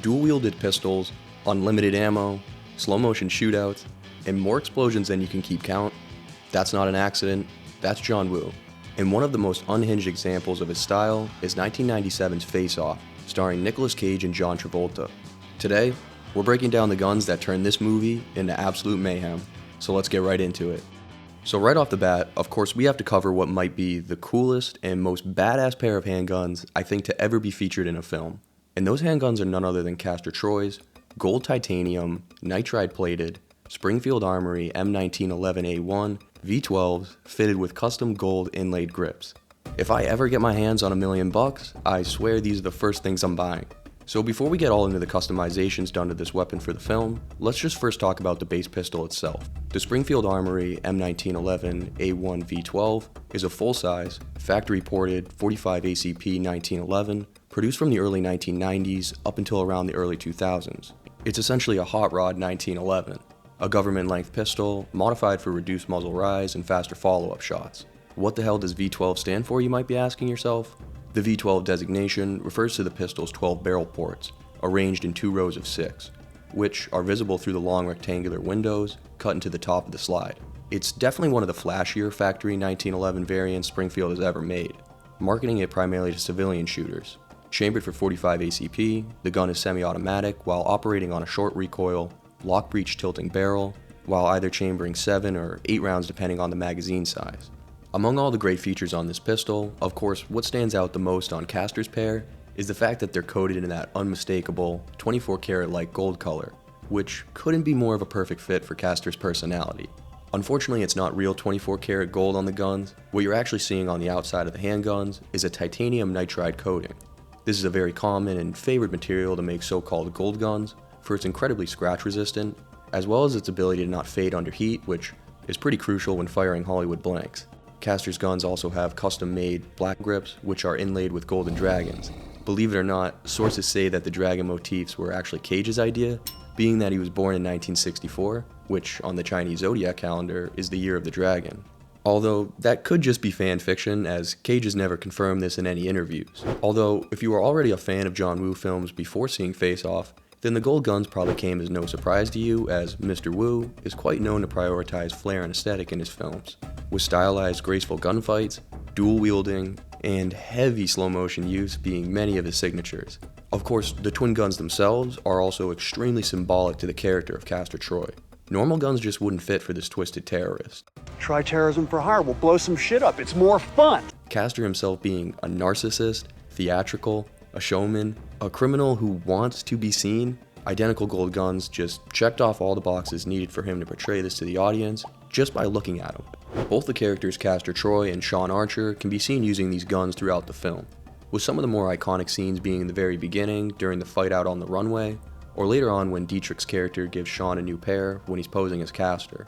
dual-wielded pistols, unlimited ammo, slow-motion shootouts, and more explosions than you can keep count. That's not an accident, that's John Woo. And one of the most unhinged examples of his style is 1997's Face Off, starring Nicolas Cage and John Travolta. Today, we're breaking down the guns that turned this movie into absolute mayhem, so let's get right into it. So right off the bat, of course, we have to cover what might be the coolest and most badass pair of handguns I think to ever be featured in a film. And those handguns are none other than Castor Troy's gold titanium, nitride plated, Springfield Armory M1911A1 V12s fitted with custom gold inlaid grips. If I ever get my hands on $1 million, I swear these are the first things I'm buying. So before we get all into the customizations done to this weapon for the film, let's just first talk about the base pistol itself. The Springfield Armory M1911A1 V12 is a full-size, factory-ported 45 ACP 1911, produced from the early 1990s up until around the early 2000s. It's essentially a hot rod 1911, a government-length pistol modified for reduced muzzle rise and faster follow-up shots. What the hell does V12 stand for, you might be asking yourself? The V12 designation refers to the pistol's 12 barrel ports, arranged in 2 rows of 6, which are visible through the long rectangular windows cut into the top of the slide. It's definitely one of the flashier factory 1911 variants Springfield has ever made, marketing it primarily to civilian shooters. Chambered for 45 ACP, the gun is semi-automatic while operating on a short recoil, lock breech tilting barrel, while either chambering 7 or 8 rounds depending on the magazine size. Among all the great features on this pistol, of course, what stands out the most on Castor's pair is the fact that they're coated in that unmistakable 24 karat light gold color, which couldn't be more of a perfect fit for Castor's personality. Unfortunately, it's not real 24 karat gold on the guns. What you're actually seeing on the outside of the handguns is a titanium nitride coating. This is a very common and favored material to make so-called gold guns for its incredibly scratch resistant, as well as its ability to not fade under heat, which is pretty crucial when firing Hollywood blanks. Castor's guns also have custom-made black grips, which are inlaid with golden dragons. Believe it or not, sources say that the dragon motifs were actually Cage's idea, being that he was born in 1964, which on the Chinese zodiac calendar is the year of the dragon. Although that could just be fan fiction, as Cage has never confirmed this in any interviews. Although, if you were already a fan of John Woo films before seeing Face Off, then the gold guns probably came as no surprise to you, as Mr. Woo is quite known to prioritize flair and aesthetic in his films, with stylized, graceful gunfights, dual wielding, and heavy slow motion use being many of his signatures. Of course, the twin guns themselves are also extremely symbolic to the character of Castor Troy. Normal guns just wouldn't fit for this twisted terrorist. Try terrorism for hire, we'll blow some shit up, it's more fun! Castor himself being a narcissist, theatrical, a showman, a criminal who wants to be seen, identical gold guns just checked off all the boxes needed for him to portray this to the audience just by looking at him. Both the characters Castor Troy and Sean Archer can be seen using these guns throughout the film, with some of the more iconic scenes being in the very beginning during the fight out on the runway, or later on when Dietrich's character gives Sean a new pair when he's posing as Castor.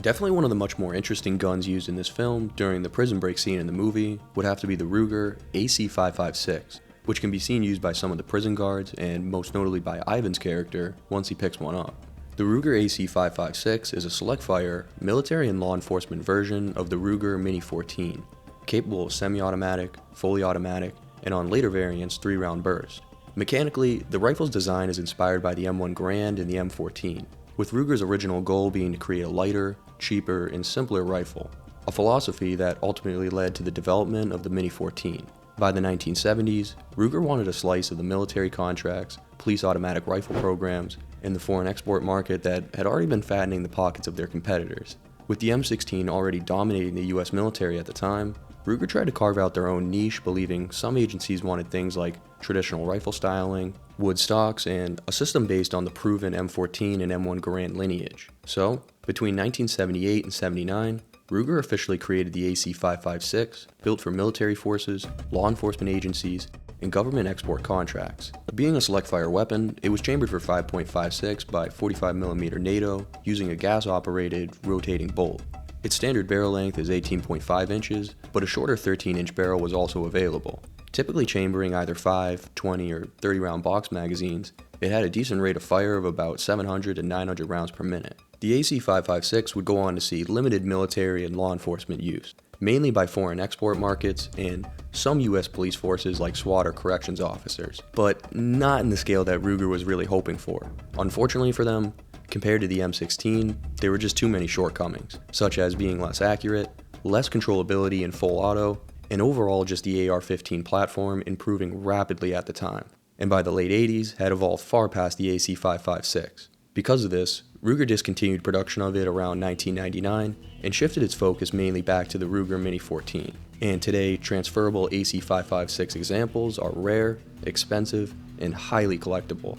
Definitely one of the much more interesting guns used in this film during the prison break scene in the movie would have to be the Ruger AC556, which can be seen used by some of the prison guards and most notably by Ivan's character once he picks one up. The Ruger AC556 is a select-fire, military and law enforcement version of the Ruger Mini 14, capable of semi-automatic, fully automatic, and on later variants 3-round burst. Mechanically, the rifle's design is inspired by the M1 Garand and the M14, with Ruger's original goal being to create a lighter, cheaper, and simpler rifle, a philosophy that ultimately led to the development of the Mini 14. By the 1970s, Ruger wanted a slice of the military contracts, police automatic rifle programs, and the foreign export market that had already been fattening the pockets of their competitors. With the M16 already dominating the US military at the time, Ruger tried to carve out their own niche, believing some agencies wanted things like traditional rifle styling, wood stocks, and a system based on the proven M14 and M1 Garand lineage. So, between 1978 and 79, Ruger officially created the AC556, built for military forces, law enforcement agencies, and government export contracts. Being a select-fire weapon, it was chambered for 5.56 by 45mm NATO using a gas-operated rotating bolt. Its standard barrel length is 18.5 inches, but a shorter 13-inch barrel was also available. Typically chambering either 5, 20, or 30-round box magazines, it had a decent rate of fire of about 700 to 900 rounds per minute. The AC556 would go on to see limited military and law enforcement use, mainly by foreign export markets, and some US police forces like SWAT or corrections officers, but not in the scale that Ruger was really hoping for. Unfortunately for them, compared to the M16, there were just too many shortcomings, such as being less accurate, less controllability in full auto, and overall just the AR-15 platform improving rapidly at the time, and by the late 80s had evolved far past the AC-556. Because of this, Ruger discontinued production of it around 1999 and shifted its focus mainly back to the Ruger Mini 14. And today, transferable AC-556 examples are rare, expensive, and highly collectible.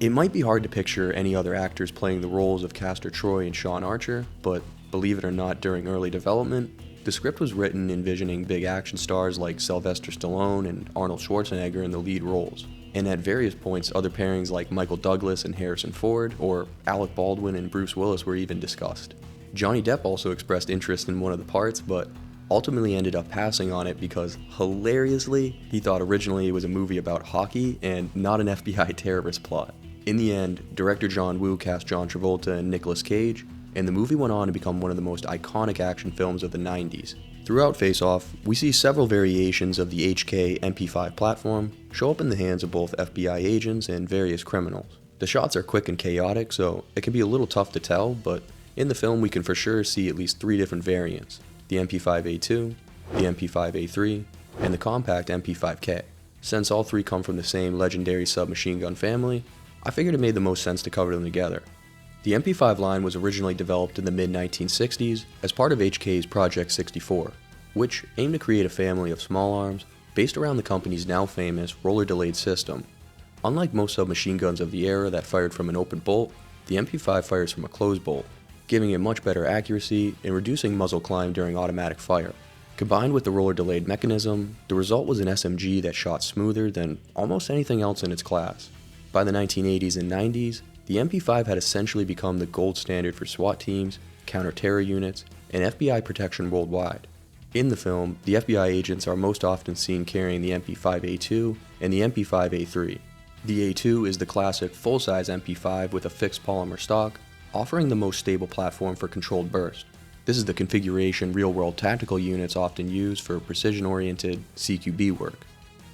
It might be hard to picture any other actors playing the roles of Castor Troy and Sean Archer, but believe it or not, during early development, the script was written envisioning big action stars like Sylvester Stallone and Arnold Schwarzenegger in the lead roles. And at various points, other pairings like Michael Douglas and Harrison Ford, or Alec Baldwin and Bruce Willis were even discussed. Johnny Depp also expressed interest in one of the parts, but ultimately ended up passing on it because, hilariously, he thought originally it was a movie about hockey and not an FBI terrorist plot. In the end, director John Woo cast John Travolta and Nicolas Cage, and the movie went on to become one of the most iconic action films of the 90s. Throughout Face Off, we see several variations of the HK MP5 platform show up in the hands of both FBI agents and various criminals. The shots are quick and chaotic, so it can be a little tough to tell, but in the film we can for sure see at least 3 different variants: the MP5A2, the MP5A3, and the compact MP5K. Since all 3 come from the same legendary submachine gun family, I figured it made the most sense to cover them together. The MP5 line was originally developed in the mid-1960s as part of HK's Project 64, which aimed to create a family of small arms based around the company's now famous roller-delayed system. Unlike most submachine guns of the era that fired from an open bolt, the MP5 fires from a closed bolt, giving it much better accuracy and reducing muzzle climb during automatic fire. Combined with the roller-delayed mechanism, the result was an SMG that shot smoother than almost anything else in its class. By the 1980s and 90s, the MP5 had essentially become the gold standard for SWAT teams, counter-terror units, and FBI protection worldwide. In the film, the FBI agents are most often seen carrying the MP5A2 and the MP5A3. The A2 is the classic full-size MP5 with a fixed polymer stock, offering the most stable platform for controlled burst. This is the configuration real-world tactical units often use for precision-oriented CQB work.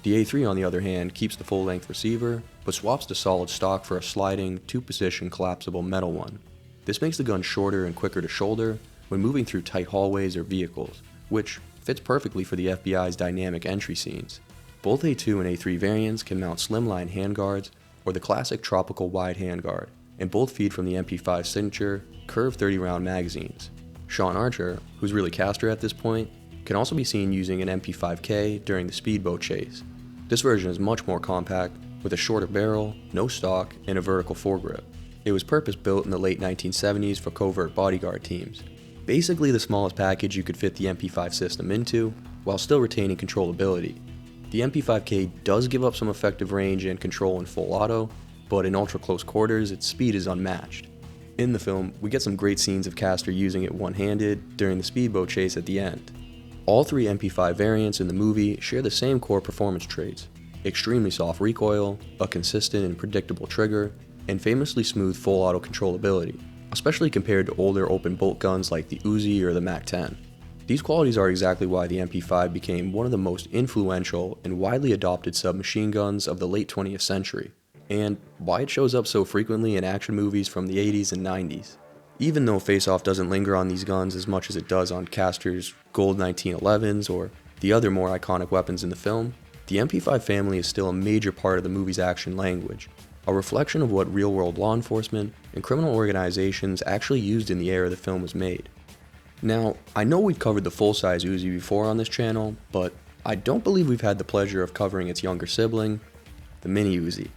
The A3, on the other hand, keeps the full-length receiver, but swaps the solid stock for a sliding, 2-position collapsible metal one. This makes the gun shorter and quicker to shoulder when moving through tight hallways or vehicles, which fits perfectly for the FBI's dynamic entry scenes. Both A2 and A3 variants can mount slimline handguards or the classic tropical wide handguard, and both feed from the MP5 signature curved 30-round magazines. Sean Archer, who's really Castor at this point, can also be seen using an MP5K during the speedboat chase. This version is much more compact, with a shorter barrel, no stock, and a vertical foregrip. It was purpose-built in the late 1970s for covert bodyguard teams. Basically the smallest package you could fit the MP5 system into, while still retaining controllability. The MP5K does give up some effective range and control in full auto, but in ultra-close quarters, its speed is unmatched. In the film, we get some great scenes of Castor using it one-handed during the speedboat chase at the end. All 3 MP5 variants in the movie share the same core performance traits: extremely soft recoil, a consistent and predictable trigger, and famously smooth full auto controllability, especially compared to older open bolt guns like the Uzi or the MAC-10. These qualities are exactly why the MP5 became one of the most influential and widely adopted submachine guns of the late 20th century, and why it shows up so frequently in action movies from the 80s and 90s. Even though Face Off doesn't linger on these guns as much as it does on Castor's Gold 1911s or the other more iconic weapons in the film, the MP5 family is still a major part of the movie's action language, a reflection of what real-world law enforcement and criminal organizations actually used in the era the film was made. Now, I know we've covered the full-size Uzi before on this channel, but I don't believe we've had the pleasure of covering its younger sibling, the Mini Uzi,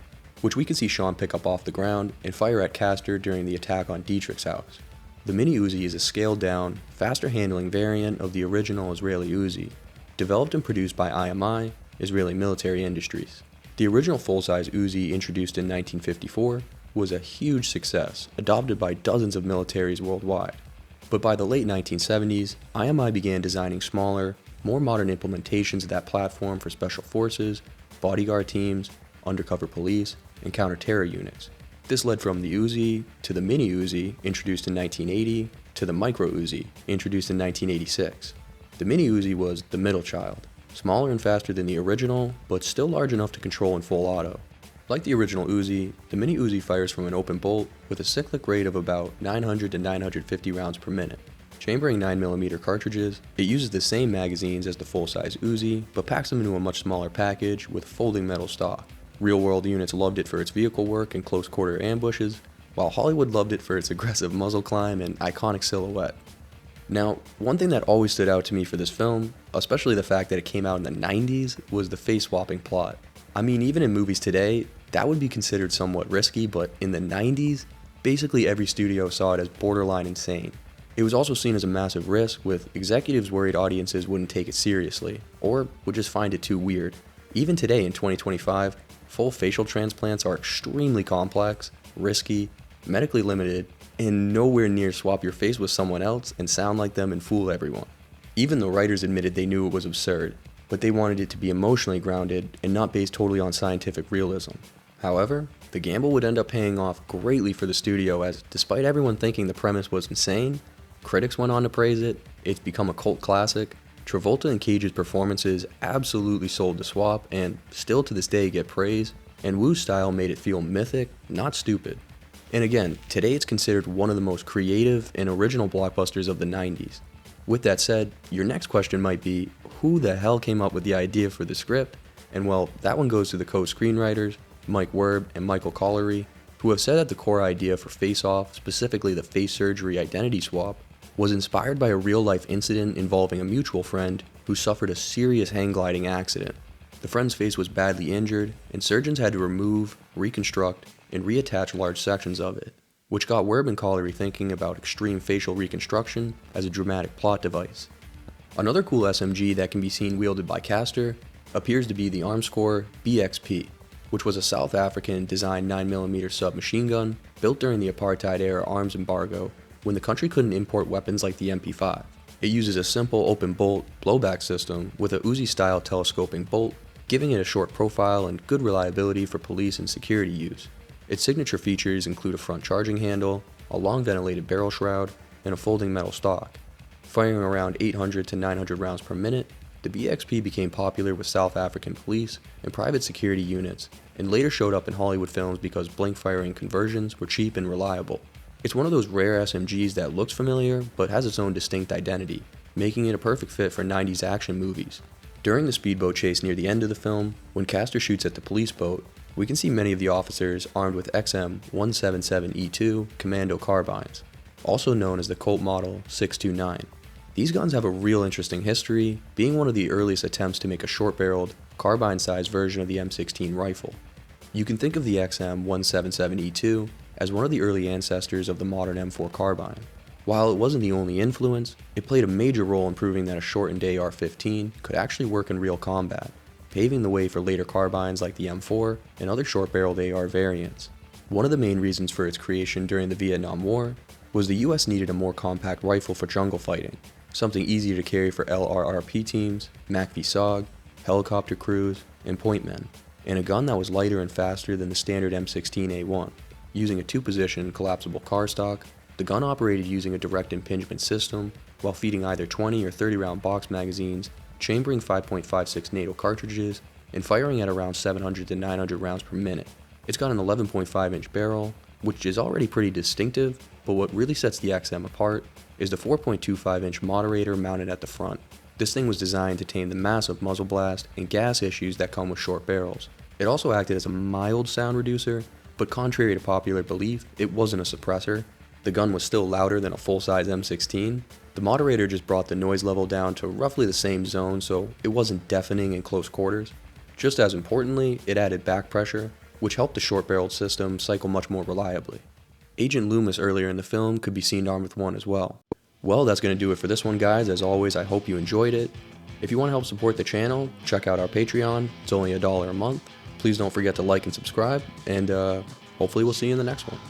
which we could see Sean pick up off the ground and fire at Castor during the attack on Dietrich's house. The Mini Uzi is a scaled-down, faster-handling variant of the original Israeli Uzi, developed and produced by IMI, Israeli Military Industries. The original full-size Uzi, introduced in 1954, was a huge success, adopted by dozens of militaries worldwide. But by the late 1970s, IMI began designing smaller, more modern implementations of that platform for special forces, bodyguard teams, undercover police, and counter-terror units. This led from the Uzi to the Mini Uzi, introduced in 1980, to the Micro Uzi, introduced in 1986. The Mini Uzi was the middle child, Smaller and faster than the original, but still large enough to control in full auto. Like the original Uzi, the Mini Uzi fires from an open bolt with a cyclic rate of about 900 to 950 rounds per minute. Chambering 9mm cartridges, it uses the same magazines as the full-size Uzi, but packs them into a much smaller package with folding metal stock. Real-world units loved it for its vehicle work and close-quarter ambushes, while Hollywood loved it for its aggressive muzzle climb and iconic silhouette. Now, one thing that always stood out to me for this film, especially the fact that it came out in the 90s, was the face-swapping plot. I mean, even in movies today, that would be considered somewhat risky, but in the 90s, basically every studio saw it as borderline insane. It was also seen as a massive risk, with executives worried audiences wouldn't take it seriously, or would just find it too weird. Even today in 2025, full facial transplants are extremely complex, risky, medically limited, and nowhere near swap your face with someone else and sound like them and fool everyone. Even the writers admitted they knew it was absurd, but they wanted it to be emotionally grounded and not based totally on scientific realism. However, the gamble would end up paying off greatly for the studio, as despite everyone thinking the premise was insane, critics went on to praise it, it's become a cult classic, Travolta and Cage's performances absolutely sold the swap and still to this day get praise, and Wu's style made it feel mythic, not stupid. And again, today it's considered one of the most creative and original blockbusters of the 90s. With that said, your next question might be, who the hell came up with the idea for the script? And well, that one goes to the co-screenwriters, Mike Werb and Michael Collery, who have said that the core idea for Face Off, specifically the face surgery identity swap, was inspired by a real-life incident involving a mutual friend who suffered a serious hang gliding accident. The friend's face was badly injured, and surgeons had to remove, reconstruct, and reattach large sections of it, which got Werb and Collery thinking about extreme facial reconstruction as a dramatic plot device. Another cool SMG that can be seen wielded by Castor appears to be the Armscor BXP, which was a South African designed 9mm submachine gun built during the apartheid-era arms embargo when the country couldn't import weapons like the MP5. It uses a simple open bolt blowback system with a Uzi-style telescoping bolt, giving it a short profile and good reliability for police and security use. Its signature features include a front charging handle, a long ventilated barrel shroud, and a folding metal stock. Firing around 800 to 900 rounds per minute, the BXP became popular with South African police and private security units, and later showed up in Hollywood films because blank firing conversions were cheap and reliable. It's one of those rare SMGs that looks familiar but has its own distinct identity, making it a perfect fit for 90s action movies. During the speedboat chase near the end of the film, when Castor shoots at the police boat, we can see many of the officers armed with XM177E2 Commando carbines, also known as the Colt Model 629. These guns have a real interesting history, being one of the earliest attempts to make a short-barreled, carbine-sized version of the M16 rifle. You can think of the XM177E2 as one of the early ancestors of the modern M4 carbine. While it wasn't the only influence, it played a major role in proving that a shortened AR-15 could actually work in real combat, paving the way for later carbines like the M4 and other short-barreled AR variants. One of the main reasons for its creation during the Vietnam War was the US needed a more compact rifle for jungle fighting, something easier to carry for LRRP teams, MACV-SOG, helicopter crews, and pointmen, and a gun that was lighter and faster than the standard M16A1. Using a two-position collapsible cardstock, the gun operated using a direct impingement system while feeding either 20 or 30 round box magazines, chambering 5.56 NATO cartridges, and firing at around 700 to 900 rounds per minute. It's got an 11.5 inch barrel, which is already pretty distinctive, but what really sets the XM apart is the 4.25 inch moderator mounted at the front. This thing was designed to tame the massive muzzle blast and gas issues that come with short barrels. It also acted as a mild sound reducer, but contrary to popular belief, it wasn't a suppressor. The gun was still louder than a full-size M16. The moderator just brought the noise level down to roughly the same zone, so it wasn't deafening in close quarters. Just as importantly, it added back pressure, which helped the short-barreled system cycle much more reliably. Agent Loomis earlier in the film could be seen armed with one as well. Well, that's going to do it for this one, guys. As always, I hope you enjoyed it. If you want to help support the channel, check out our Patreon. It's only $1 a month. Please don't forget to like and subscribe, and hopefully we'll see you in the next one.